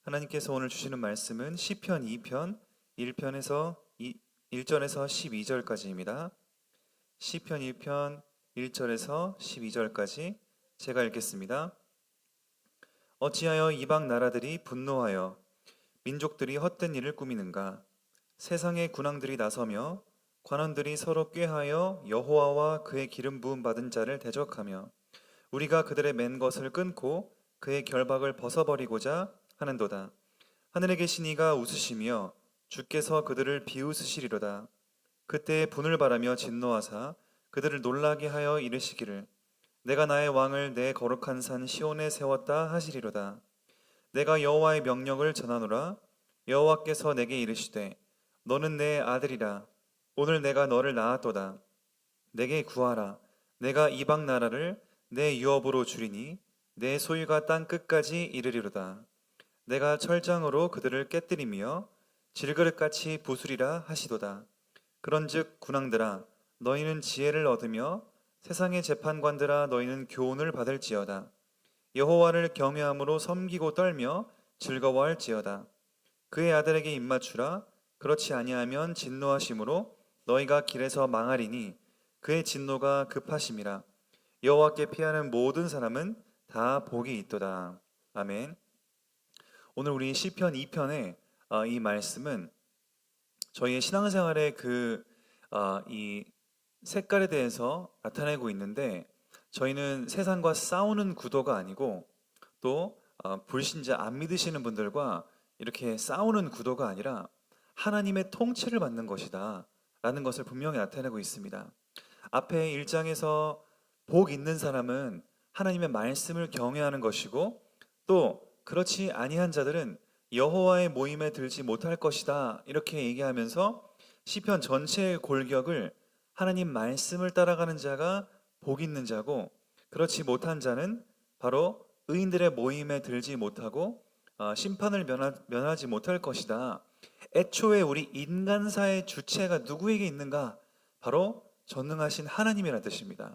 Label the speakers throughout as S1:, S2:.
S1: 하나님께서 오늘 주시는 말씀은 시편 2편 1절에서 12절까지입니다. 시편 1편 1절에서 12절까지 제가 읽겠습니다. 어찌하여 이방 나라들이 분노하여 민족들이 헛된 일을 꾸미는가? 세상의 군왕들이 나서며 관원들이 서로 꾀하여 여호와와 그의 기름 부음 받은 자를 대적하며 우리가 그들의 맨 것을 끊고 그의 결박을 벗어버리고자 하는도다. 하늘에 계신 이가 웃으시며 주께서 그들을 비웃으시리로다. 그때 분을 바라며 진노하사 그들을 놀라게 하여 이르시기를 내가 나의 왕을 내 거룩한 산 시온에 세웠다 하시리로다. 내가 여호와의 명령을 전하노라. 여호와께서 내게 이르시되 너는 내 아들이라. 오늘 내가 너를 낳았도다. 내게 구하라. 내가 이방 나라를 내 유업으로 주리니 내 소유가 땅 끝까지 이르리로다. 내가 철장으로 그들을 깨뜨리며 질그릇같이 부수리라 하시도다. 그런즉 군왕들아 너희는 지혜를 얻으며 세상의 재판관들아 너희는 교훈을 받을지어다. 여호와를 경외함으로 섬기고 떨며 즐거워할지어다. 그의 아들에게 입맞추라. 그렇지 아니하면 진노하심으로 너희가 길에서 망하리니 그의 진노가 급하심이라. 여호와께 피하는 모든 사람은 다 복이 있도다. 아멘. 오늘 우리 시편 2편의 이 말씀은 저희의 신앙생활의 이 색깔에 대해서 나타내고 있는데, 저희는 세상과 싸우는 구도가 아니고 또 불신자 안 믿으시는 분들과 이렇게 싸우는 구도가 아니라 하나님의 통치를 받는 것이다 라는 것을 분명히 나타내고 있습니다. 앞에 1장에서 복 있는 사람은 하나님의 말씀을 경외하는 것이고 또 그렇지 아니한 자들은 여호와의 모임에 들지 못할 것이다 이렇게 얘기하면서 시편 전체의 골격을 하나님 말씀을 따라가는 자가 복 있는 자고 그렇지 못한 자는 바로 의인들의 모임에 들지 못하고 심판을 면하지 못할 것이다. 애초에 우리 인간사의 주체가 누구에게 있는가? 바로 전능하신 하나님이라는 뜻입니다.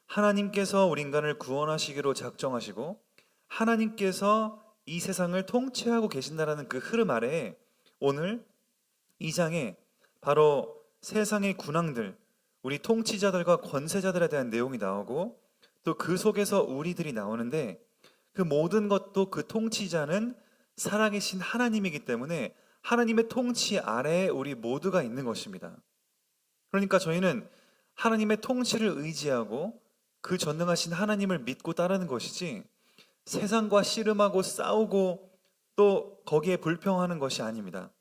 S1: 하나님께서 우리 인간을 구원하시기로 작정하시고 하나님께서 이 세상을 통치하고 계신다라는 그 흐름 아래에 오늘 이 장에 바로 세상의 군왕들, 우리 통치자들과 권세자들에 대한 내용이 나오고 또 그 속에서 우리들이 나오는데 그 모든 것도 그 통치자는 살아계신 하나님이기 때문에 하나님의 통치 아래에 우리 모두가 있는 것입니다. 그러니까 저희는 하나님의 통치를 의지하고 그 전능하신 하나님을 믿고 따르는 것이지 세상과 씨름하고 싸우고 또 거기에 불평하는 것이 아닙니다.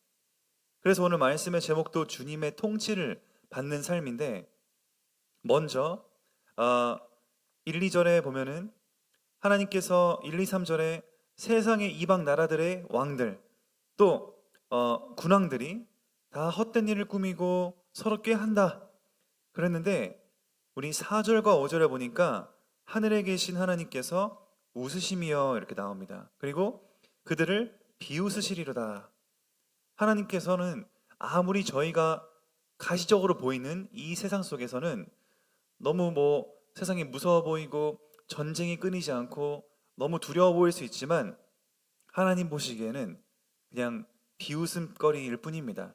S1: 그래서 오늘 말씀의 제목도 주님의 통치를 받는 삶인데, 먼저 1, 2절에 보면은 하나님께서 1, 2, 3절에 세상의 이방 나라들의 왕들 또 군왕들이 다 헛된 일을 꾸미고 서로 꾀한다 그랬는데, 우리 4절과 5절에 보니까 하늘에 계신 하나님께서 웃으시며 이렇게 나옵니다. 그리고 그들을 비웃으시리로다. 하나님께서는 아무리 저희가 가시적으로 보이는 이 세상 속에서는 너무 세상이 무서워 보이고 전쟁이 끊이지 않고 너무 두려워 보일 수 있지만 하나님 보시기에는 그냥 비웃음거리일 뿐입니다.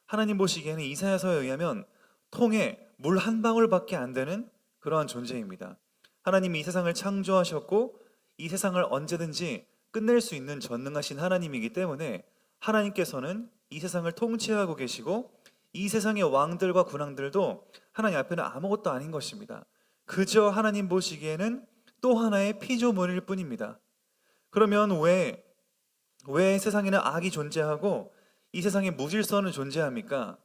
S1: 하나님 보시기에는 이사야서에 의하면 통에 물 한 방울밖에 안 되는 그러한 존재입니다. 하나님이 이 세상을 창조하셨고 이 세상을 언제든지 끝낼 수 있는 전능하신 하나님이기 때문에 하나님께서는 이 세상을 통치하고 계시고 이 세상의 왕들과 군왕들도 하나님 앞에는 아무것도 아닌 것입니다. 그저 하나님 보시기에는 또 하나의 피조물일 뿐입니다. 그러면 왜 세상에는 악이 존재하고 이 세상에 무질서는 존재합니까?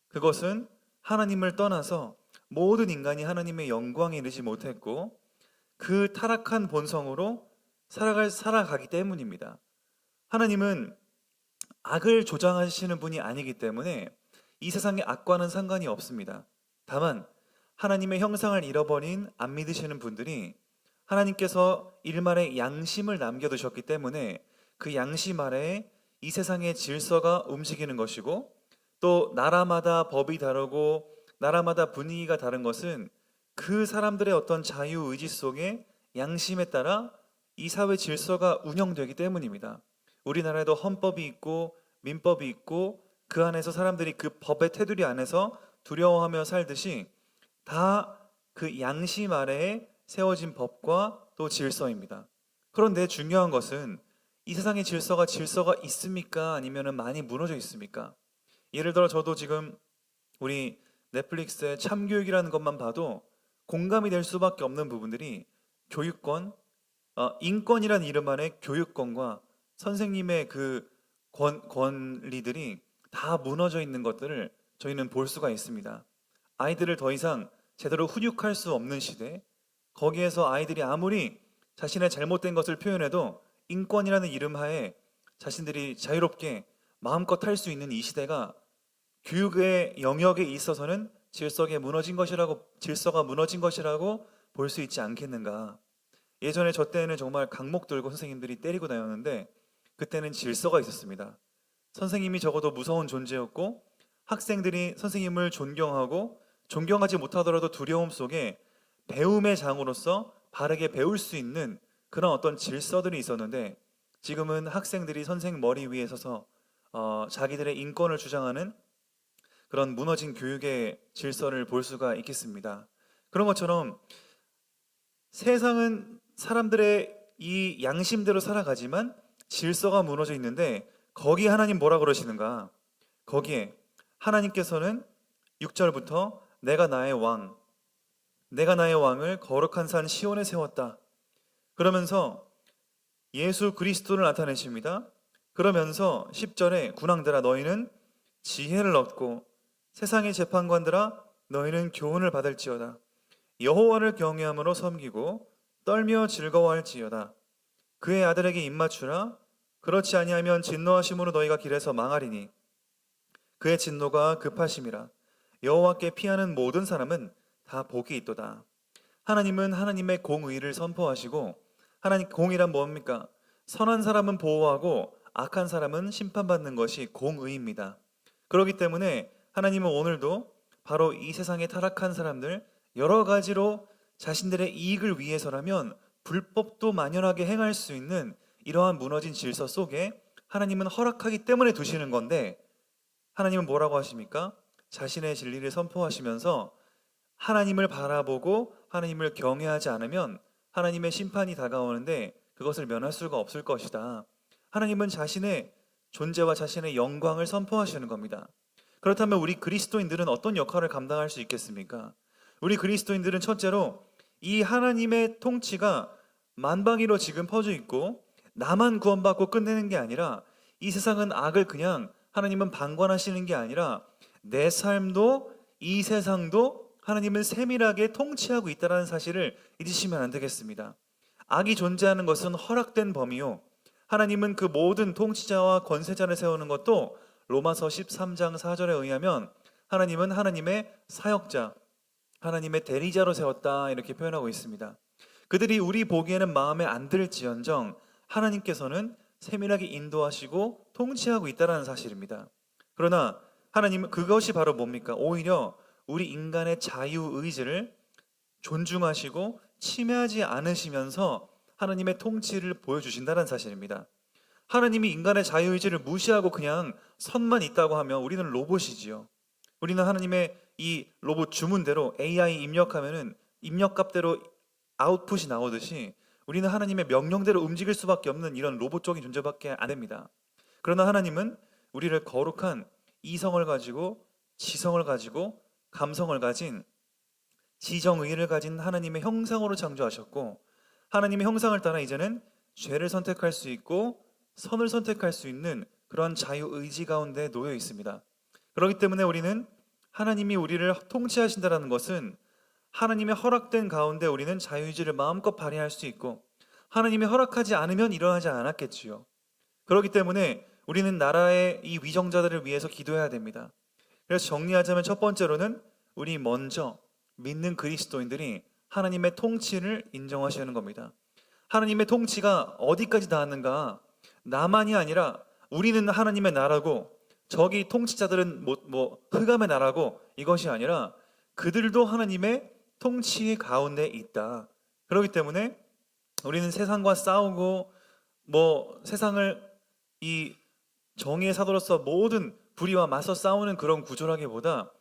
S1: 그것은 하나님을 떠나서 모든 인간이 하나님의 영광에 이르지 못했고 그 타락한 본성으로 살아가기 때문입니다. 하나님은 악을 조장하시는 분이 아니기 때문에 이 세상의 악과는 상관이 없습니다. 다만 하나님의 형상을 잃어버린 안 믿으시는 분들이 하나님께서 일말의 양심을 남겨두셨기 때문에 그 양심 아래에 이 세상의 질서가 움직이는 것이고 또 나라마다 법이 다르고 나라마다 분위기가 다른 것은 그 사람들의 어떤 자유의지 속에 양심에 따라 이 사회 질서가 운영되기 때문입니다. 우리나라에도 헌법이 있고 민법이 있고 그 안에서 사람들이 그 법의 테두리 안에서 두려워하며 살듯이 다 그 양심 아래에 세워진 법과 또 질서입니다. 그런데 중요한 것은 이 세상의 질서가 있습니까? 아니면은 많이 무너져 있습니까? 예를 들어 저도 지금 우리 넷플릭스의 참교육이라는 것만 봐도 공감이 될 수밖에 없는 부분들이 교육권, 인권이라는 이름 안에 교육권과 선생님의 그 권리들이 다 무너져 있는 것들을 저희는 볼 수가 있습니다. 아이들을 더 이상 제대로 훈육할 수 없는 시대, 거기에서 아이들이 아무리 자신의 잘못된 것을 표현해도 인권이라는 이름 하에 자신들이 자유롭게 마음껏 할 수 있는 이 시대가 교육의 영역에 있어서는 질서가 무너진 것이라고 볼 수 있지 않겠는가. 예전에 저 때는 정말 강목 들고 선생님들이 때리고 다녔는데 그때는 질서가 있었습니다. 선생님이 적어도 무서운 존재였고 학생들이 선생님을 존경하지 못하더라도 두려움 속에 배움의 장으로서 바르게 배울 수 있는 그런 어떤 질서들이 있었는데 지금은 학생들이 선생 머리 위에 서서 자기들의 인권을 주장하는 그런 무너진 교육의 질서를 볼 수가 있겠습니다. 그런 것처럼 세상은 사람들의 이 양심대로 살아가지만 질서가 무너져 있는데 거기 하나님 뭐라 그러시는가? 거기에 하나님께서는 6절부터 내가 나의 왕을 거룩한 산 시온에 세웠다. 그러면서 예수 그리스도를 나타내십니다. 그러면서 10절에 군왕들아 너희는 지혜를 얻고 세상의 재판관들아 너희는 교훈을 받을지어다. 여호와를 경외함으로 섬기고 떨며 즐거워할지어다. 그의 아들에게 입맞추라. 그렇지 아니하면 진노하심으로 너희가 길에서 망하리니 그의 진노가 급하심이라. 여호와께 피하는 모든 사람은 다 복이 있도다. 하나님은 하나님의 공의를 선포하시고 공의란 뭡니까? 선한 사람은 보호하고 악한 사람은 심판받는 것이 공의입니다. 그렇기 때문에 하나님은 오늘도 바로 이 세상에 타락한 사람들 여러 가지로 자신들의 이익을 위해서라면 불법도 만연하게 행할 수 있는 이러한 무너진 질서 속에 하나님은 허락하기 때문에 두시는 건데 하나님은 뭐라고 하십니까? 자신의 진리를 선포하시면서 하나님을 바라보고 하나님을 경외하지 않으면 하나님의 심판이 다가오는데 그것을 면할 수가 없을 것이다. 하나님은 자신의 존재와 자신의 영광을 선포하시는 겁니다. 그렇다면 우리 그리스도인들은 어떤 역할을 감당할 수 있겠습니까? 우리 그리스도인들은 첫째로 이 하나님의 통치가 만방위로 지금 퍼져 있고 나만 구원받고 끝내는 게 아니라 이 세상은 악을 그냥 하나님은 방관하시는 게 아니라 내 삶도 이 세상도 하나님은 세밀하게 통치하고 있다는 사실을 잊으시면 안 되겠습니다. 악이 존재하는 것은 허락된 범위요. 하나님은 그 모든 통치자와 권세자를 세우는 것도 로마서 13장 4절에 의하면 하나님은 하나님의 사역자, 하나님의 대리자로 세웠다 이렇게 표현하고 있습니다. 그들이 우리 보기에는 마음에 안 들지언정 하나님께서는 세밀하게 인도하시고 통치하고 있다는 사실입니다. 그러나 하나님은 그것이 바로 뭡니까? 오히려 우리 인간의 자유의지를 존중하시고 침해하지 않으시면서 하나님의 통치를 보여주신다는 사실입니다. 하나님이 인간의 자유의지를 무시하고 그냥 선만 있다고 하면 우리는 로봇이지요. 우리는 하나님의 이 로봇 주문대로 AI 입력하면은 입력값대로 아웃풋이 나오듯이 우리는 하나님의 명령대로 움직일 수밖에 없는 이런 로봇적인 존재밖에 안 됩니다. 그러나 하나님은 우리를 거룩한 이성을 가지고 지성을 가지고 감성을 가진 지정의를 가진 하나님의 형상으로 창조하셨고 하나님의 형상을 따라 이제는 죄를 선택할 수 있고 선을 선택할 수 있는 그런 자유의지 가운데 놓여 있습니다. 그렇기 때문에 우리는 하나님이 우리를 통치하신다는 것은 하나님의 허락된 가운데 우리는 자유의지를 마음껏 발휘할 수 있고 하나님이 허락하지 않으면 일어나지 않았겠지요. 그렇기 때문에 우리는 나라의 이 위정자들을 위해서 기도해야 됩니다. 그래서 정리하자면 첫 번째로는 우리 먼저 믿는 그리스도인들이 하나님의 통치를 인정하시는 겁니다. 하나님의 통치가 어디까지 닿았는가? 나만이 아니라 우리는 하나님의 나라고 저기 통치자들은 흑암의 나라고 이것이 아니라 그들도 하나님의 통치 가운데 있다. 그렇기 때문에 우리는 세상과 싸우고 세상을 이 정의의 사도로서 모든 불의와 맞서 싸우는 그런 구조라기보다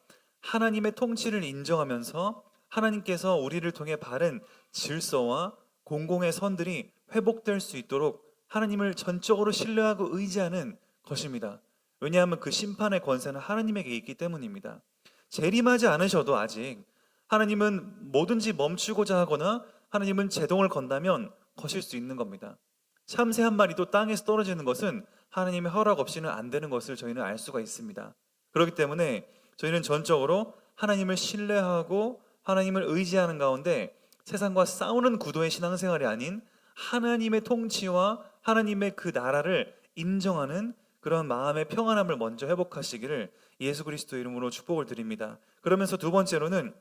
S1: 하나님의 통치를 인정하면서 하나님께서 우리를 통해 바른 질서와 공공의 선들이 회복될 수 있도록 하나님을 전적으로 신뢰하고 의지하는 것입니다. 왜냐하면 그 심판의 권세는 하나님에게 있기 때문입니다. 재림하지 않으셔도 아직 하나님은 뭐든지 멈추고자 하거나 하나님은 제동을 건다면 거실 수 있는 겁니다. 참새 한 마리도 땅에서 떨어지는 것은 하나님의 허락 없이는 안 되는 것을 저희는 알 수가 있습니다. 그렇기 때문에 저희는 전적으로 하나님을 신뢰하고 하나님을 의지하는 가운데 세상과 싸우는 구도의 신앙생활이 아닌 하나님의 통치와 하나님의 그 나라를 인정하는 그런 마음의 평안함을 먼저 회복하시기를 예수 그리스도 이름으로 축복을 드립니다. 그러면서 두 번째로는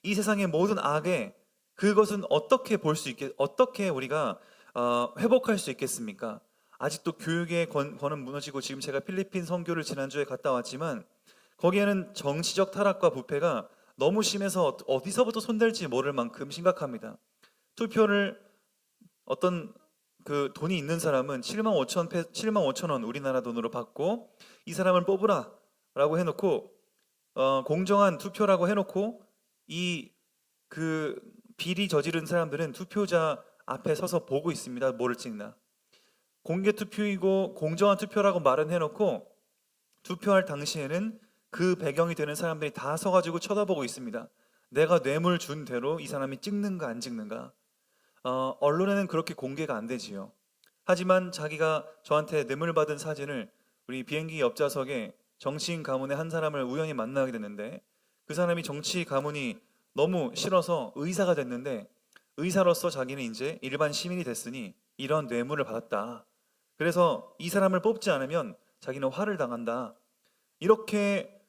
S1: 이 세상의 모든 악에 그것은 어떻게 우리가 회복할 수 있겠습니까? 아직도 교육의 권은 무너지고, 지금 제가 필리핀 선교를 지난주에 갔다 왔지만 거기에는 정치적 타락과 부패가 너무 심해서 어디서부터 손댈지 모를 만큼 심각합니다. 투표를 어떤 그 돈이 있는 사람은 7만 5천 원 우리나라 돈으로 받고 이 사람을 뽑으라 라고 해놓고 공정한 투표라고 해놓고 이 그 비리 저지른 사람들은 투표자 앞에 서서 보고 있습니다. 뭐를 찍나. 공개 투표이고 공정한 투표라고 말은 해놓고 투표할 당시에는 그 배경이 되는 사람들이 다 서가지고 쳐다보고 있습니다. 내가 뇌물 준 대로 이 사람이 찍는가 안 찍는가. 언론에는 그렇게 공개가 안 되지요. 하지만 자기가 저한테 뇌물 받은 사진을 우리 비행기 옆좌석에 정치인 가문의 한 사람을 우연히 만나게 됐는데, 그 사람이 정치 가문이 너무 싫어서 의사가 됐는데 의사로서 자기는 이제 일반 시민이 됐으니 이런 뇌물을 받았다. 그래서 이 사람을 뽑지 않으면 자기는 화를 당한다. 이렇게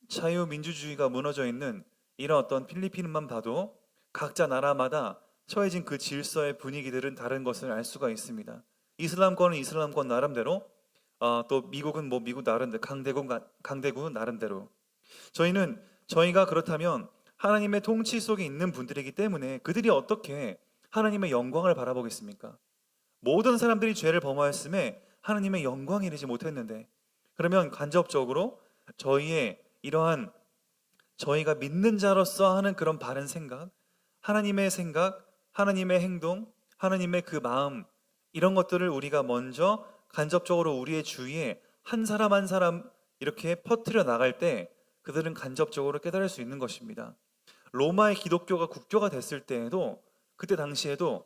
S1: 자유민주주의가 무너져 있는 이런 어떤 필리핀만 봐도 각자 나라마다 처해진 그 질서의 분위기들은 다른 것을 알 수가 있습니다. 이슬람권은 이슬람권 나름대로, 또 미국은 뭐 미국 나름대로, 강대국은 나름대로. 저희가 그렇다면 하나님의 통치 속에 있는 분들이기 때문에 그들이 어떻게 하나님의 영광을 바라보겠습니까? 모든 사람들이 죄를 범하였음에 하나님의 영광이 이르지 못했는데, 그러면 간접적으로 저희의 이러한 저희가 믿는 자로서 하는 그런 바른 생각, 하나님의 생각, 하나님의 행동, 하나님의 그 마음, 이런 것들을 우리가 먼저 간접적으로 우리의 주위에 한 사람 한 사람 이렇게 퍼뜨려 나갈 때 그들은 간접적으로 깨달을 수 있는 것입니다. 로마의 기독교가 국교가 됐을 때에도, 그때 당시에도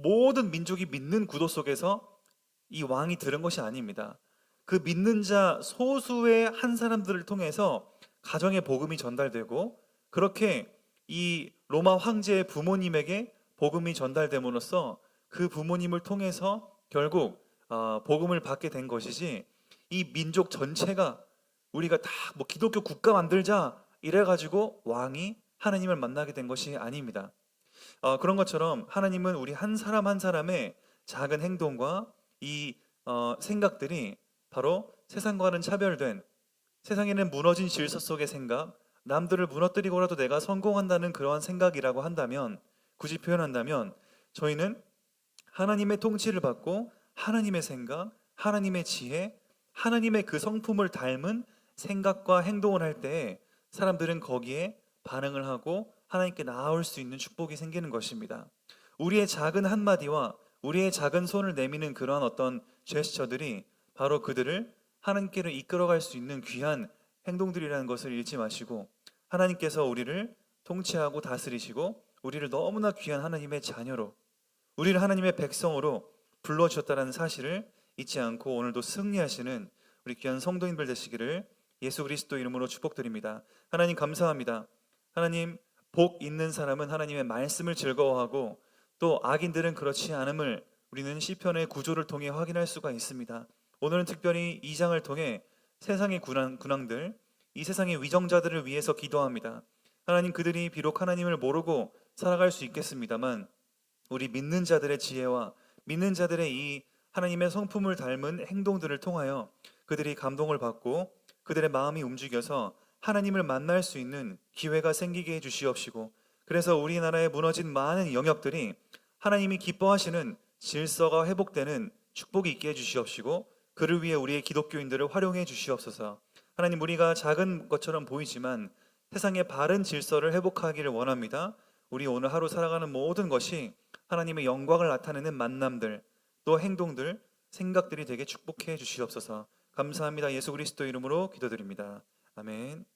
S1: 모든 민족이 믿는 구도 속에서 이 왕이 들은 것이 아닙니다. 그 믿는 자 소수의 한 사람들을 통해서 가정의 복음이 전달되고, 그렇게 이 로마 황제의 부모님에게 복음이 전달됨으로써 그 부모님을 통해서 결국 복음을 받게 된 것이지, 이 민족 전체가 우리가 다 뭐 기독교 국가 만들자 이래가지고 왕이 하나님을 만나게 된 것이 아닙니다. 그런 것처럼 하나님은 우리 한 사람 한 사람의 작은 행동과 이 생각들이 바로 세상과는 차별된, 세상에는 무너진 질서 속의 생각, 남들을 무너뜨리고라도 내가 성공한다는 그러한 생각이라고 한다면, 굳이 표현한다면 저희는 하나님의 통치를 받고 하나님의 생각, 하나님의 지혜, 하나님의 그 성품을 닮은 생각과 행동을 할 때 사람들은 거기에 반응을 하고 하나님께 나아올 수 있는 축복이 생기는 것입니다. 우리의 작은 한마디와 우리의 작은 손을 내미는 그러한 어떤 제스처들이 바로 그들을 하나님께로 이끌어갈 수 있는 귀한 행동들이라는 것을 잊지 마시고, 하나님께서 우리를 통치하고 다스리시고 우리를 너무나 귀한 하나님의 자녀로, 우리를 하나님의 백성으로 불러주셨다는 사실을 잊지 않고 오늘도 승리하시는 우리 귀한 성도님들 되시기를 예수 그리스도 이름으로 축복드립니다. 하나님 감사합니다. 하나님, 복 있는 사람은 하나님의 말씀을 즐거워하고 또 악인들은 그렇지 않음을 우리는 시편의 구조를 통해 확인할 수가 있습니다. 오늘은 특별히 이 장을 통해 세상의 군왕들, 이 세상의 위정자들을 위해서 기도합니다. 하나님, 그들이 비록 하나님을 모르고 살아갈 수 있겠습니다만 우리 믿는 자들의 지혜와 믿는 자들의 이 하나님의 성품을 닮은 행동들을 통하여 그들이 감동을 받고 그들의 마음이 움직여서 하나님을 만날 수 있는 기회가 생기게 해주시옵시고, 그래서 우리나라에 무너진 많은 영역들이 하나님이 기뻐하시는 질서가 회복되는 축복이 있게 해주시옵시고 그를 위해 우리의 기독교인들을 활용해 주시옵소서. 하나님, 우리가 작은 것처럼 보이지만 세상의 바른 질서를 회복하기를 원합니다. 우리 오늘 하루 살아가는 모든 것이 하나님의 영광을 나타내는 만남들, 또 행동들, 생각들이 되게 축복해 주시옵소서. 감사합니다. 예수 그리스도 이름으로 기도드립니다. 아멘.